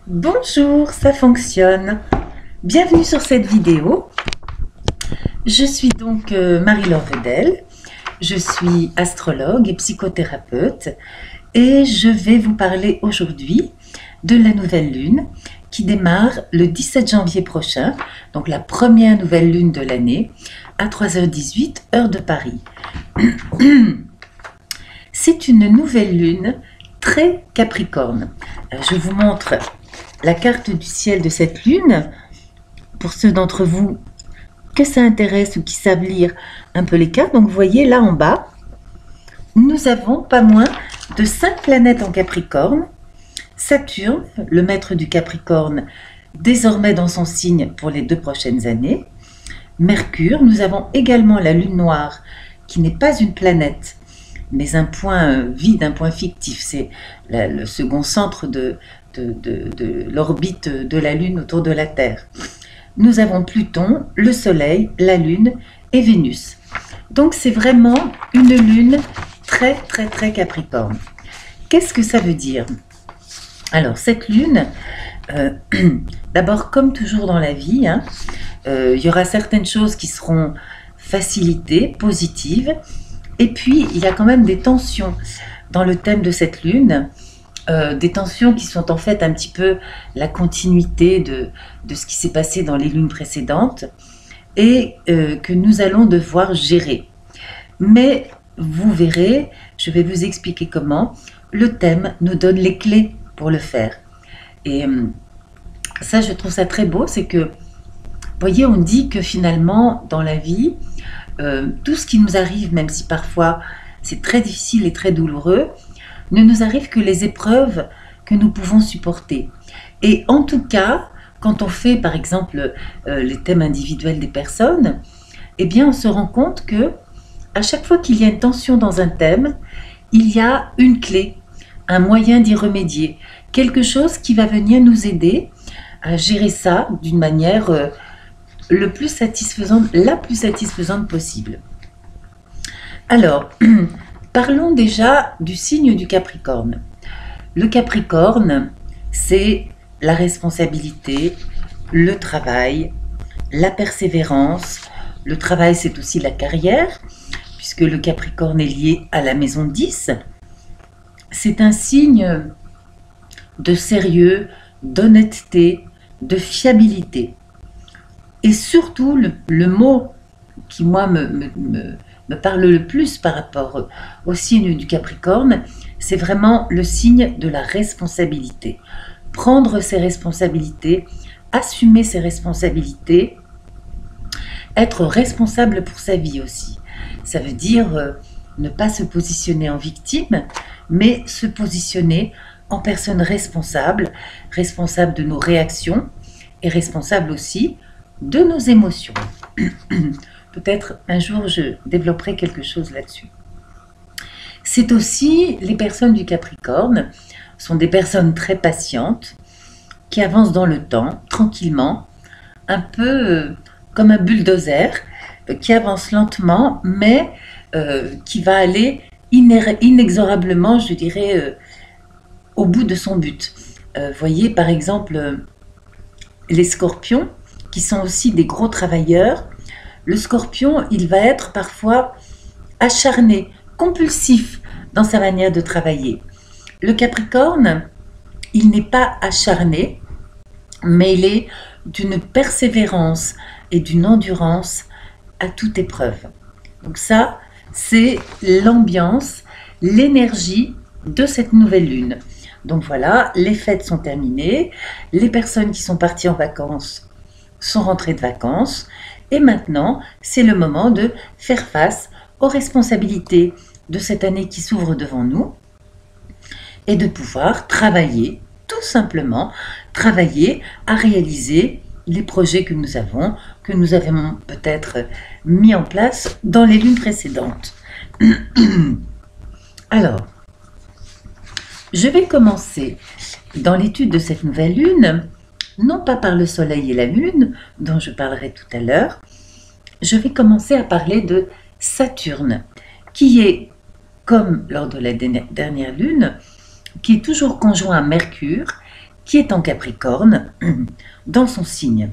Bonjour, ça fonctionne. Bienvenue sur cette vidéo. Je suis donc Marie-Laure Vedel. Je suis astrologue et psychothérapeute et je vais vous parler aujourd'hui de la nouvelle lune qui démarre le 17 janvier prochain, donc la première nouvelle lune de l'année, à 3h18, heure de Paris. C'est une nouvelle lune très Capricorne. Je vous montre la carte du ciel de cette lune. Pour ceux d'entre vous que ça intéresse ou qui savent lire un peu les cartes, donc vous voyez là en bas, nous avons pas moins de 5 planètes en Capricorne. Saturne, le maître du Capricorne, désormais dans son signe pour les 2 prochaines années. Mercure, nous avons également la lune noire, qui n'est pas une planète, mais un point vide, un point fictif. C'est le second centre de l'orbite de la Lune autour de la Terre. Nous avons Pluton, le Soleil, la Lune et Vénus. Donc c'est vraiment une lune très Capricorne. Qu'est-ce que ça veut dire? Alors cette lune, d'abord comme toujours dans la vie, il y aura certaines choses qui seront facilitées, positives, et puis il y a quand même des tensions dans le thème de cette lune. Des tensions qui sont en fait un petit peu la continuité de ce qui s'est passé dans les lunes précédentes et que nous allons devoir gérer. Mais vous verrez, je vais vous expliquer comment, le thème nous donne les clés pour le faire. Et ça, je trouve ça très beau, c'est que, vous voyez, on dit que finalement, dans la vie, tout ce qui nous arrive, même si parfois c'est très difficile et très douloureux, ne nous arrive que les épreuves que nous pouvons supporter. Et en tout cas, quand on fait par exemple les thèmes individuels des personnes, eh bien on se rend compte que à chaque fois qu'il y a une tension dans un thème, il y a une clé, un moyen d'y remédier, quelque chose qui va venir nous aider à gérer ça d'une manière la plus satisfaisante possible. Alors, parlons déjà du signe du Capricorne. Le Capricorne, c'est la responsabilité, le travail, la persévérance. Le travail, c'est aussi la carrière, puisque le Capricorne est lié à la maison 10. C'est un signe de sérieux, d'honnêteté, de fiabilité. Et surtout, le mot qui, moi, me parle le plus par rapport au signe du Capricorne, c'est vraiment le signe de la responsabilité. Prendre ses responsabilités, assumer ses responsabilités, être responsable pour sa vie aussi. Ça veut dire ne pas se positionner en victime, mais se positionner en personne responsable, responsable de nos réactions et responsable aussi de nos émotions. Peut-être un jour je développerai quelque chose là-dessus. C'est aussi, les personnes du Capricorne sont des personnes très patientes, qui avancent dans le temps, tranquillement, un peu comme un bulldozer, qui avance lentement, mais qui va aller inexorablement, je dirais, au bout de son but. Voyez par exemple les scorpions, qui sont aussi des gros travailleurs. Le scorpion, il va être parfois acharné, compulsif dans sa manière de travailler. Le Capricorne, il n'est pas acharné, mais il est d'une persévérance et d'une endurance à toute épreuve. Donc ça, c'est l'ambiance, l'énergie de cette nouvelle lune. Donc voilà, les fêtes sont terminées, les personnes qui sont parties en vacances sont rentrées de vacances, et maintenant, c'est le moment de faire face aux responsabilités de cette année qui s'ouvre devant nous et de pouvoir travailler, tout simplement, travailler à réaliser les projets que nous avons peut-être mis en place dans les lunes précédentes. Alors, je vais commencer dans l'étude de cette nouvelle lune, non pas par le soleil et la lune, dont je parlerai tout à l'heure. Je vais commencer à parler de Saturne, qui est, comme lors de la dernière lune, qui est toujours conjoint à Mercure qui est en Capricorne, dans son signe.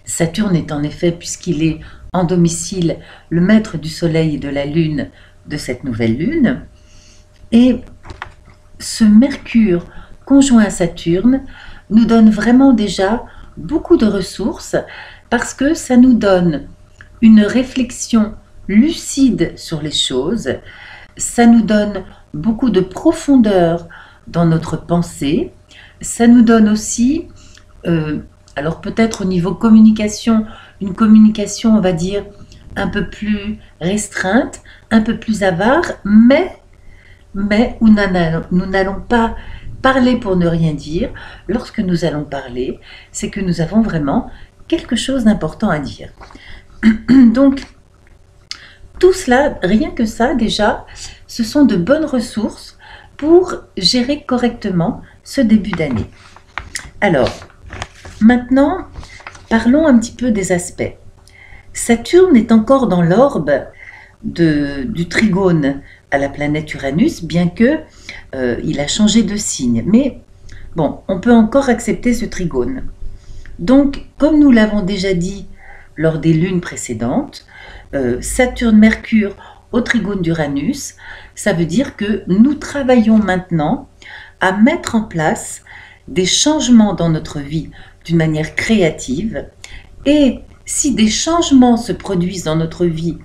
Saturne est en effet, puisqu'il est en domicile, le maître du Soleil et de la Lune de cette nouvelle Lune. Et ce Mercure conjoint à Saturne nous donne vraiment déjà beaucoup de ressources parce que ça nous donne une réflexion lucide sur les choses, ça nous donne beaucoup de profondeur dans notre pensée, ça nous donne aussi, alors peut-être au niveau communication, une communication on va dire un peu plus restreinte, un peu plus avare, mais où nous n'allons pas parler pour ne rien dire. Lorsque nous allons parler, c'est que nous avons vraiment quelque chose d'important à dire. Donc, tout cela, rien que ça déjà, ce sont de bonnes ressources pour gérer correctement ce début d'année. Alors, maintenant, parlons un petit peu des aspects. Saturne est encore dans l'orbe du trigone à la planète Uranus, bien que il a changé de signe. Mais bon, on peut encore accepter ce trigone. Donc, comme nous l'avons déjà dit lors des lunes précédentes, Saturne-Mercure au trigone d'Uranus, ça veut dire que nous travaillons maintenant à mettre en place des changements dans notre vie d'une manière créative. Et si des changements se produisent dans notre vie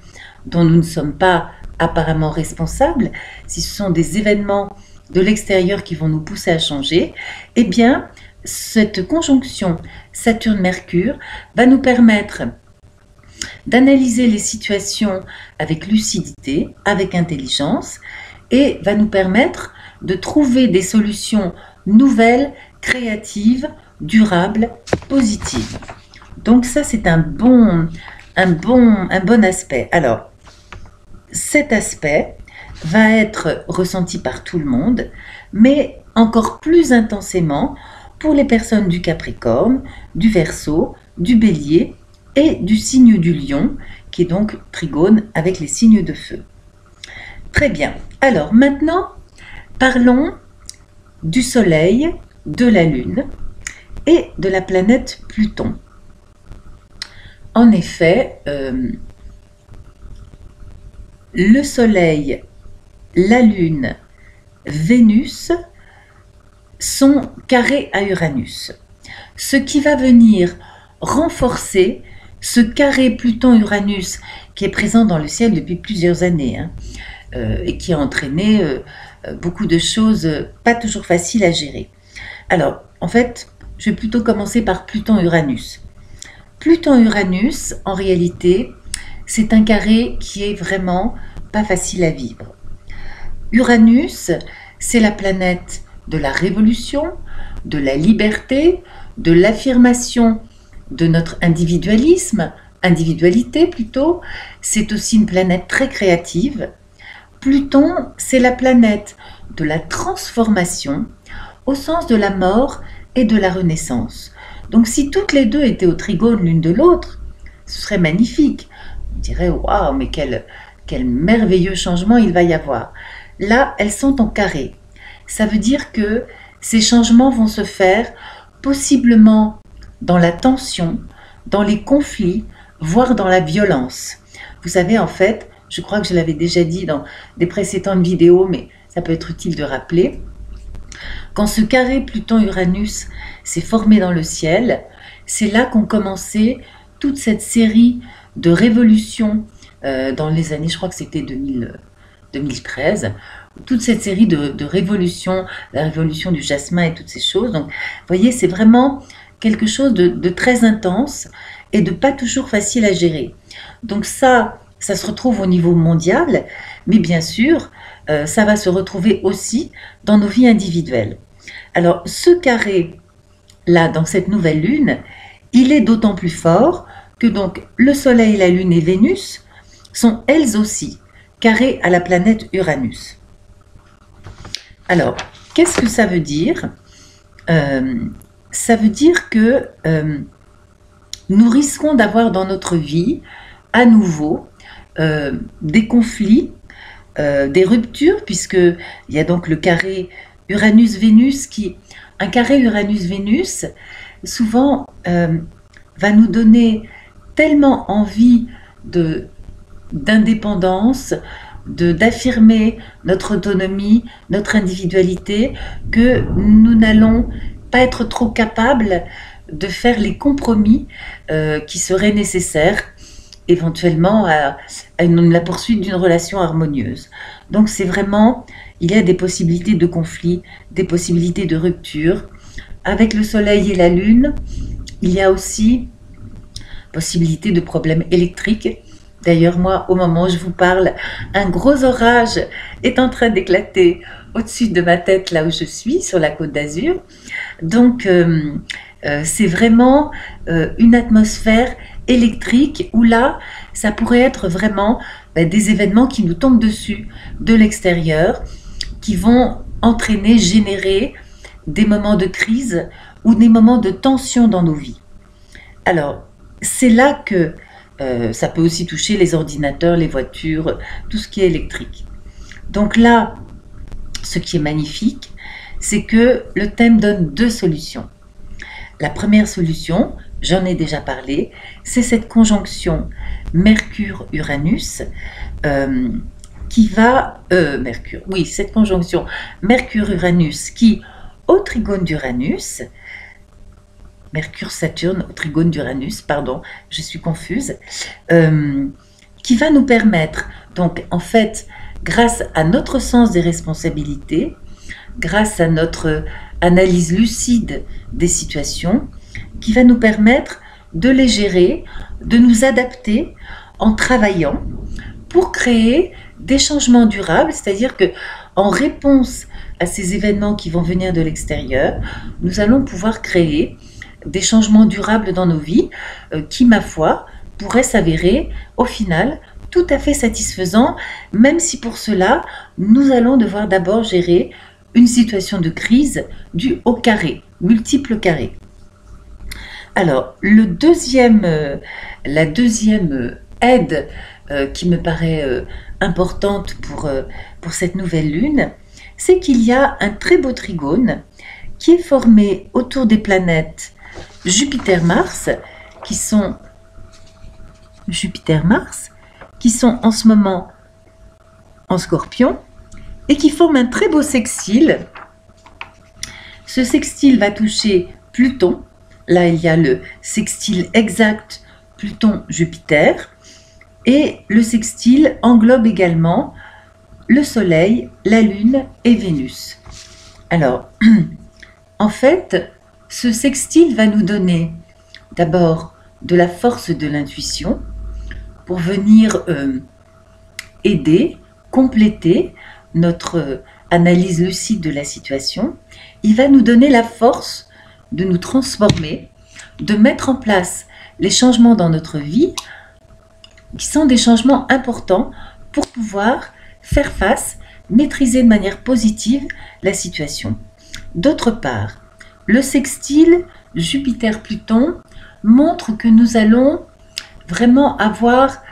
dont nous ne sommes pas apparemment responsables, si ce sont des événements de l'extérieur qui vont nous pousser à changer, eh bien, cette conjonction Saturne-Mercure va nous permettre d'analyser les situations avec lucidité, avec intelligence, et va nous permettre de trouver des solutions nouvelles, créatives, durables, positives. Donc ça, c'est un bon aspect. Alors, cet aspect va être ressenti par tout le monde, mais encore plus intensément pour les personnes du Capricorne, du Verseau, du Bélier et du signe du Lion, qui est donc trigone avec les signes de feu. Très bien. Alors maintenant, parlons du Soleil, de la Lune et de la planète Pluton. En effet, le Soleil, la Lune, Vénus sont carrés à Uranus. Ce qui va venir renforcer ce carré Pluton-Uranus qui est présent dans le ciel depuis plusieurs années et qui a entraîné beaucoup de choses pas toujours faciles à gérer. Alors, en fait, je vais plutôt commencer par Pluton-Uranus. Pluton-Uranus, en réalité, c'est un carré qui est vraiment pas facile à vivre. Uranus, c'est la planète de la révolution, de la liberté, de l'affirmation de notre individualité plutôt. C'est aussi une planète très créative. Pluton, c'est la planète de la transformation au sens de la mort et de la renaissance. Donc si toutes les deux étaient au trigone l'une de l'autre, ce serait magnifique. On dirait, waouh, mais quel merveilleux changement il va y avoir. Là, elles sont en carré. Ça veut dire que ces changements vont se faire possiblement dans la tension, dans les conflits, voire dans la violence. Vous savez, en fait, je crois que je l'avais déjà dit dans des précédentes vidéos, mais ça peut être utile de rappeler, quand ce carré Pluton-Uranus s'est formé dans le ciel, c'est là qu'ont commencé toute cette série de révolutions dans les années, je crois que c'était 2013, toute cette série de révolutions, la révolution du jasmin et toutes ces choses. Donc, vous voyez, c'est vraiment quelque chose de très intense et de pas toujours facile à gérer. Donc ça se retrouve au niveau mondial, mais bien sûr, ça va se retrouver aussi dans nos vies individuelles. Alors, ce carré-là, dans cette nouvelle lune, il est d'autant plus fort que donc le Soleil, la Lune et Vénus sont elles aussi carrées à la planète Uranus. Alors, qu'est-ce que ça veut dire ? Ça veut dire que nous risquons d'avoir dans notre vie à nouveau des conflits, des ruptures, puisqu'il y a donc le carré Uranus-Vénus qui Un carré Uranus-Vénus, souvent, va nous donner tellement envie d'indépendance, d'affirmer notre autonomie, notre individualité, que nous n'allons pas être trop capables de faire les compromis qui seraient nécessaires éventuellement à la poursuite d'une relation harmonieuse. Donc c'est vraiment, il y a des possibilités de conflit, des possibilités de rupture. Avec le soleil et la lune, il y a aussi possibilité de problèmes électriques. D'ailleurs, moi, au moment où je vous parle, un gros orage est en train d'éclater au-dessus de ma tête, là où je suis, sur la Côte d'Azur. Donc, c'est vraiment une atmosphère électrique où là, ça pourrait être vraiment des événements qui nous tombent dessus de l'extérieur, qui vont entraîner, générer des moments de crise ou des moments de tension dans nos vies. Alors, c'est là que ça peut aussi toucher les ordinateurs, les voitures, tout ce qui est électrique. Donc là, ce qui est magnifique, c'est que le thème donne deux solutions. La première solution, j'en ai déjà parlé, c'est cette conjonction Mercure-Uranus qui va... cette conjonction Mercure-Uranus qui, au trigone d'Uranus, Mercure-Saturne au trigone d'Uranus, pardon, je suis confuse, qui va nous permettre, donc en fait, grâce à notre sens des responsabilités, grâce à notre analyse lucide des situations, qui va nous permettre de les gérer, de nous adapter en travaillant pour créer des changements durables, c'est-à-dire que en réponse à ces événements qui vont venir de l'extérieur, nous allons pouvoir créer des changements durables dans nos vies qui, ma foi, pourraient s'avérer au final tout à fait satisfaisants, même si pour cela, nous allons devoir d'abord gérer une situation de crise due au carré, multiples carrés. Alors, la deuxième aide qui me paraît importante pour cette nouvelle lune, c'est qu'il y a un très beau trigone qui est formé autour des planètes Jupiter-Mars, qui sont en ce moment en Scorpion, et qui forment un très beau sextile. Ce sextile va toucher Pluton. Là, il y a le sextile exact Pluton-Jupiter. Et le sextile englobe également le Soleil, la Lune et Vénus. Alors, en fait, ce sextile va nous donner d'abord de la force de l'intuition pour venir aider, compléter notre analyse lucide de la situation. Il va nous donner la force de nous transformer, de mettre en place les changements dans notre vie qui sont des changements importants pour pouvoir faire face, maîtriser de manière positive la situation. D'autre part, le sextile Jupiter-Pluton montre que nous allons vraiment avoir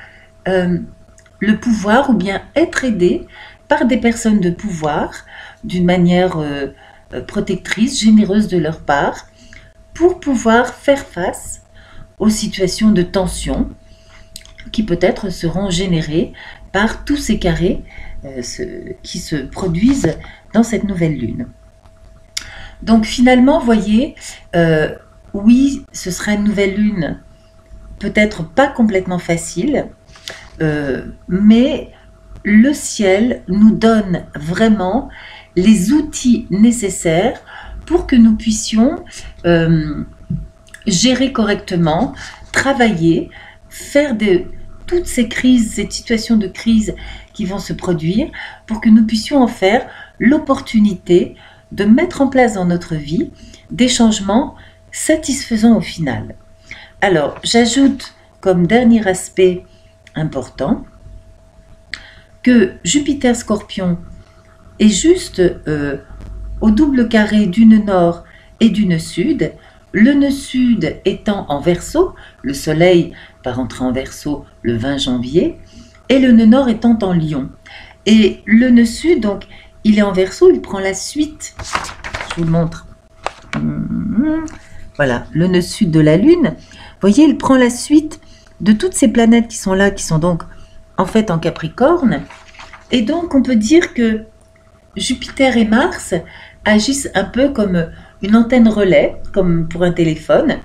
le pouvoir ou bien être aidés par des personnes de pouvoir d'une manière protectrice, généreuse de leur part, pour pouvoir faire face aux situations de tension qui peut-être seront générées par tous ces carrés qui se produisent dans cette nouvelle lune. Donc finalement, voyez, oui, ce sera une nouvelle lune, peut-être pas complètement facile, mais le ciel nous donne vraiment les outils nécessaires pour que nous puissions gérer correctement, travailler, faire toutes ces crises, ces situations de crise qui vont se produire, pour que nous puissions en faire l'opportunité de mettre en place dans notre vie des changements satisfaisants au final. Alors, j'ajoute comme dernier aspect important que Jupiter Scorpion est juste au double carré d'une nord et d'une sud, le nœud sud étant en Verseau, le soleil va rentrer en Verseau le 20 janvier, et le nœud nord étant en Lion. Et le nœud sud, donc, il est en Verseau, il prend la suite, je vous le montre, Voilà, le nœud sud de la Lune. Vous voyez, il prend la suite de toutes ces planètes qui sont là, qui sont donc en fait en Capricorne. Et donc, on peut dire que Jupiter et Mars agissent un peu comme une antenne relais, comme pour un téléphone,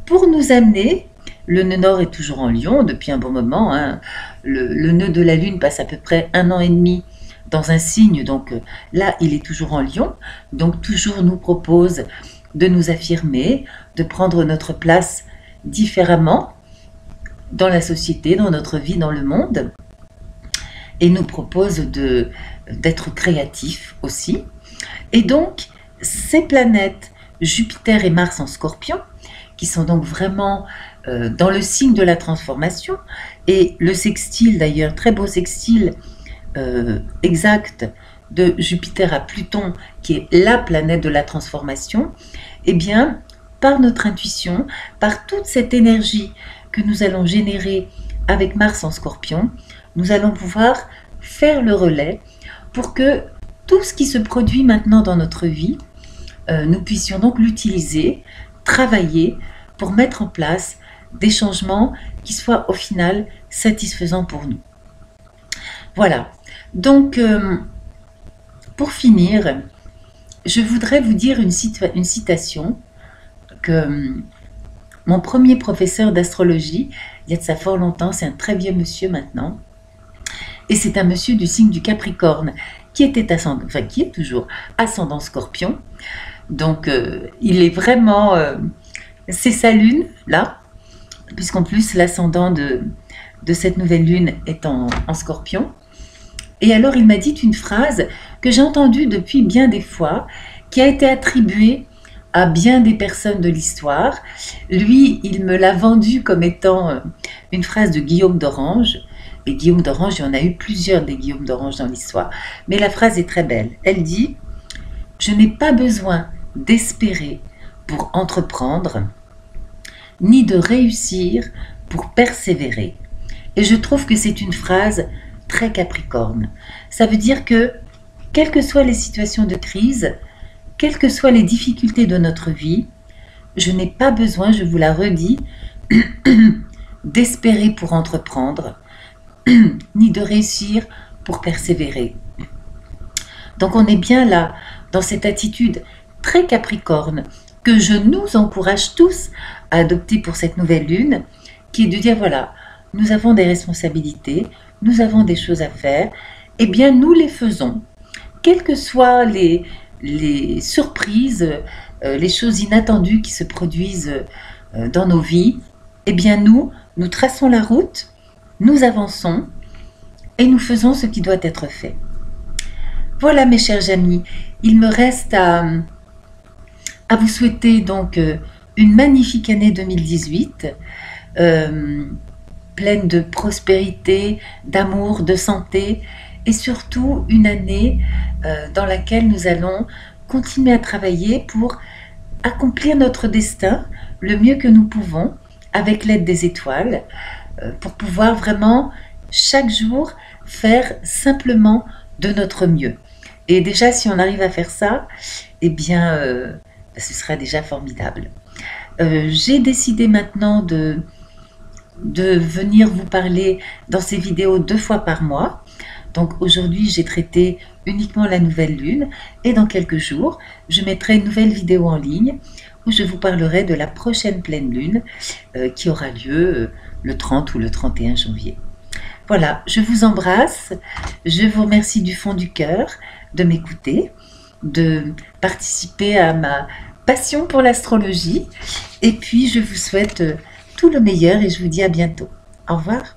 pour nous amener. Le nœud nord est toujours en Lion depuis un bon moment. Hein. Le nœud de la Lune passe à peu près 1 an et demi dans un signe, donc là, il est toujours en Lion. Donc, toujours nous propose de nous affirmer, de prendre notre place différemment dans la société, dans notre vie, dans le monde. Et nous propose d'être créatifs aussi. Et donc, ces planètes, Jupiter et Mars en Scorpion, qui sont donc vraiment dans le signe de la transformation, et le sextile d'ailleurs, très beau sextile exact de Jupiter à Pluton, qui est la planète de la transformation, eh bien, par notre intuition, par toute cette énergie que nous allons générer avec Mars en Scorpion, nous allons pouvoir faire le relais pour que tout ce qui se produit maintenant dans notre vie, nous puissions donc l'utiliser, travailler pour mettre en place des changements qui soient au final satisfaisants pour nous. Voilà, donc pour finir, je voudrais vous dire une citation que mon premier professeur d'astrologie, il y a de ça fort longtemps, c'est un très vieux monsieur maintenant, et c'est un monsieur du signe du Capricorne, qui est toujours ascendant Scorpion, donc il est vraiment, c'est sa lune là, puisqu'en plus l'ascendant de cette nouvelle lune est en Scorpion. Et alors il m'a dit une phrase que j'ai entendue depuis bien des fois, qui a été attribuée à bien des personnes de l'histoire. Lui, il me l'a vendue comme étant une phrase de Guillaume d'Orange. Et Guillaume d'Orange, il y en a eu plusieurs des Guillaume d'Orange dans l'histoire. Mais la phrase est très belle. Elle dit « Je n'ai pas besoin d'espérer pour entreprendre, ni de réussir pour persévérer. » Et je trouve que c'est une phrase très Capricorne. Ça veut dire que, quelles que soient les situations de crise, quelles que soient les difficultés de notre vie, je n'ai pas besoin, je vous la redis, d'espérer pour entreprendre, ni de réussir pour persévérer. Donc on est bien là, dans cette attitude très Capricorne, que je nous encourage tous à adopter pour cette nouvelle lune, qui est de dire voilà, nous avons des responsabilités, nous avons des choses à faire, eh bien nous les faisons, quelles que soient les surprises, les choses inattendues qui se produisent dans nos vies, eh bien nous traçons la route, nous avançons et nous faisons ce qui doit être fait. Voilà mes chers amis, il me reste à vous souhaiter donc une magnifique année 2018, pleine de prospérité, d'amour, de santé, et surtout une année dans laquelle nous allons continuer à travailler pour accomplir notre destin le mieux que nous pouvons avec l'aide des étoiles, pour pouvoir vraiment chaque jour faire simplement de notre mieux. Et déjà si on arrive à faire ça, eh bien ce sera déjà formidable. J'ai décidé maintenant de venir vous parler dans ces vidéos 2 fois par mois. Donc aujourd'hui, j'ai traité uniquement la nouvelle lune et dans quelques jours, je mettrai une nouvelle vidéo en ligne où je vous parlerai de la prochaine pleine lune qui aura lieu le 30 ou le 31 janvier. Voilà, je vous embrasse, je vous remercie du fond du cœur de m'écouter, de participer à ma passion pour l'astrologie et puis je vous souhaite tout le meilleur et je vous dis à bientôt. Au revoir.